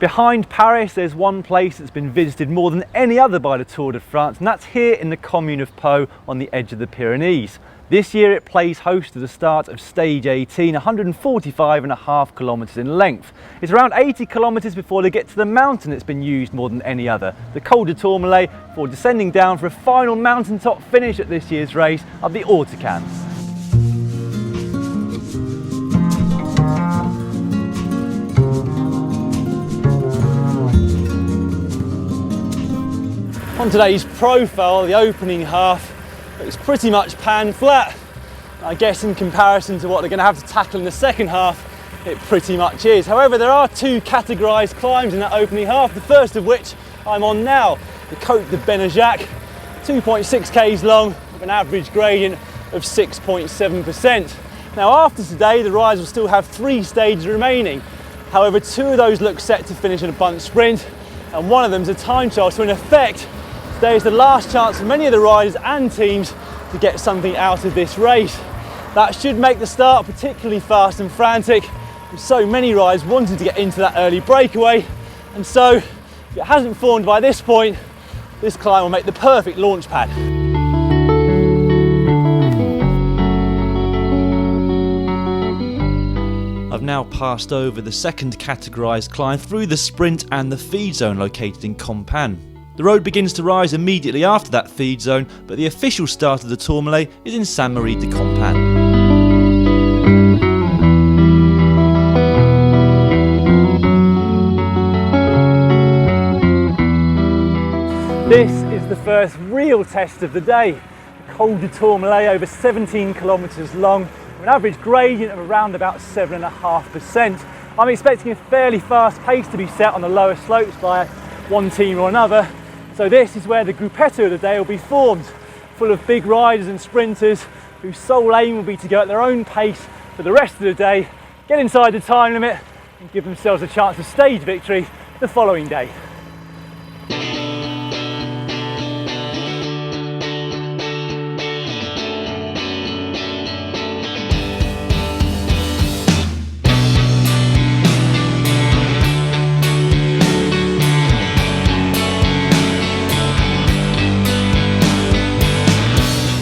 Behind Paris, there's one place that's been visited more than any other by the Tour de France, and that's here in the commune of Pau on the edge of the Pyrenees. This year it plays host to the start of stage 18, 145.5 kilometres in length. It's around 80 kilometres before they get to the mountain that's been used more than any other, the Col du Tourmalet, before descending down for a final mountaintop finish at this year's race of the Hautacam. On today's profile, the opening half looks pretty much pan flat. I guess in comparison to what they're going to have to tackle in the second half, it pretty much is. However, there are two categorised climbs in that opening half, the first of which I'm on now, the Col du Tourmalet, 2.6 k's long with an average gradient of 6.7%. Now after today, the riders will still have 3 stages remaining. However, 2 of those look set to finish in a bunch sprint, and one of them is a time trial, so in effect, today is the last chance for many of the riders and teams to get something out of this race. That should make the start particularly fast and frantic, with so many riders wanting to get into that early breakaway. And so, if it hasn't formed by this point, this climb will make the perfect launch pad. I've now passed over the second categorised climb through the sprint and the feed zone located in Compan. The road begins to rise immediately after that feed zone, but the official start of the Tourmalet is in Saint-Marie de Compan. This is the first real test of the day. The Col du Tourmalet, over 17 kilometres long, with an average gradient of around about 7.5%. I'm expecting a fairly fast pace to be set on the lower slopes by one team or another. So this is where the gruppetto of the day will be formed, full of big riders and sprinters whose sole aim will be to go at their own pace for the rest of the day, get inside the time limit and give themselves a chance of stage victory the following day.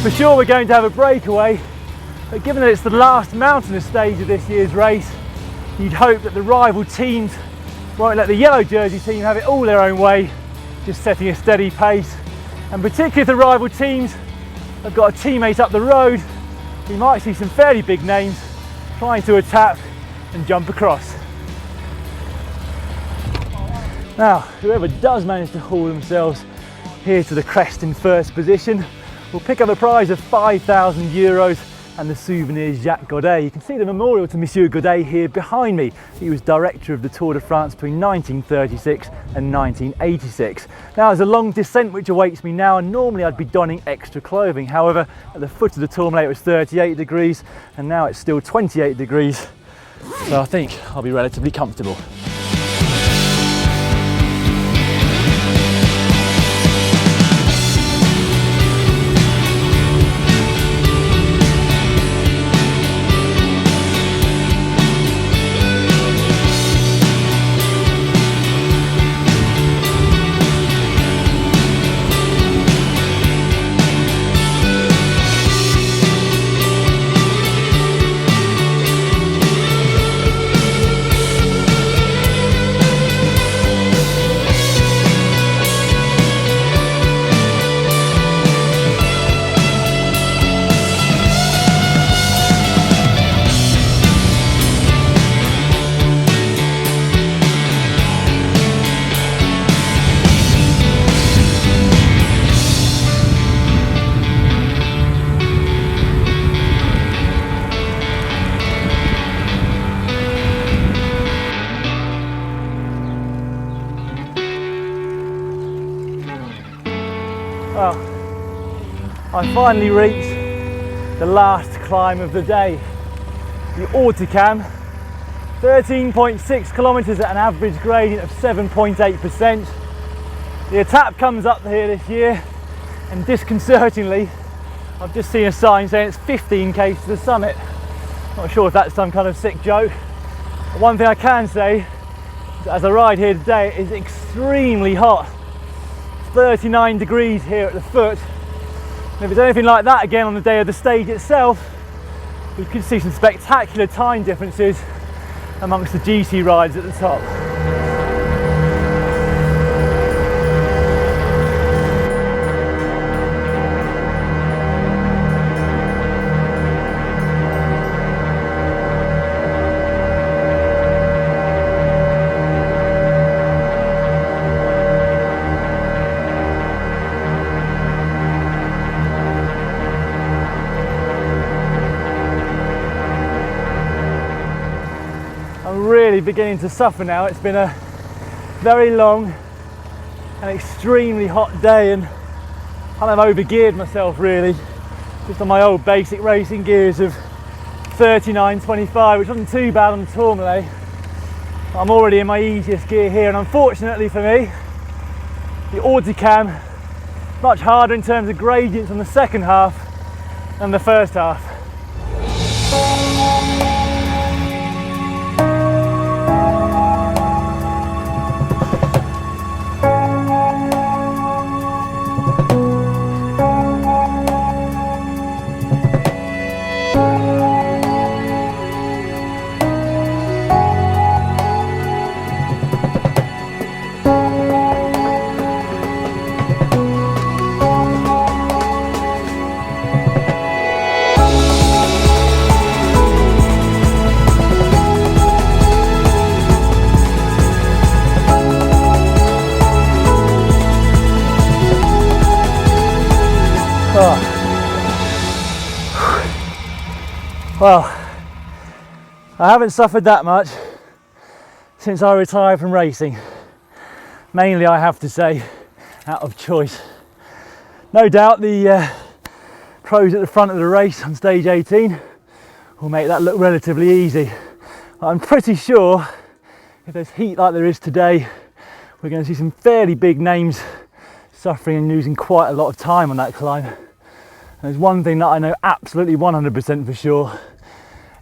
For sure we're going to have a breakaway, but given that it's the last mountainous stage of this year's race, you'd hope that the rival teams won't let the yellow jersey team have it all their own way, just setting a steady pace. And particularly if the rival teams have got a teammate up the road, we might see some fairly big names trying to attack and jump across. Now, whoever does manage to haul themselves here to the crest in first position will pick up a prize of €5,000 and the souvenir Jacques Godet. You can see the memorial to Monsieur Godet here behind me. He was director of the Tour de France between 1936 and 1986. Now there's a long descent which awaits me now, and normally I'd be donning extra clothing. However, at the foot of the Tourmalet it was 38 degrees and now it's still 28 degrees. So I think I'll be relatively comfortable. Well, I finally reached the last climb of the day, the Hautacam, 13.6 kilometres at an average gradient of 7.8%. The etape comes up here this year, and disconcertingly, I've just seen a sign saying it's 15 k's to the summit. Not sure if that's some kind of sick joke, but one thing I can say As I ride here today, it is extremely hot. 39 degrees here at the foot. And if it's anything like that again on the day of the stage itself, we could see some spectacular time differences amongst the GC rides at the top. I'm really beginning to suffer now. It's been a very long and extremely hot day, and kind of overgeared myself really, just on my old basic racing gears of 39.25, which wasn't too bad on the Tourmalet. I'm already in my easiest gear here, and unfortunately for me, the Hautacam much harder in terms of gradients on the second half than the first half. Well, I haven't suffered that much since I retired from racing. Mainly, I have to say, out of choice. No doubt the pros at the front of the race on stage 18 will make that look relatively easy. But I'm pretty sure if there's heat like there is today, we're going to see some fairly big names suffering and losing quite a lot of time on that climb. And there's one thing that I know absolutely 100% for sure.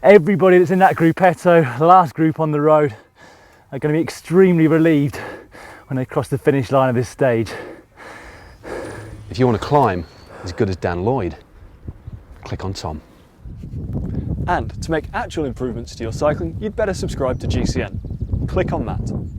Everybody that's in that gruppetto, the last group on the road, are going to be extremely relieved when they cross the finish line of this stage. If you want to climb as good as Dan Lloyd, click on Tom. And to make actual improvements to your cycling, you'd better subscribe to GCN. Click on that.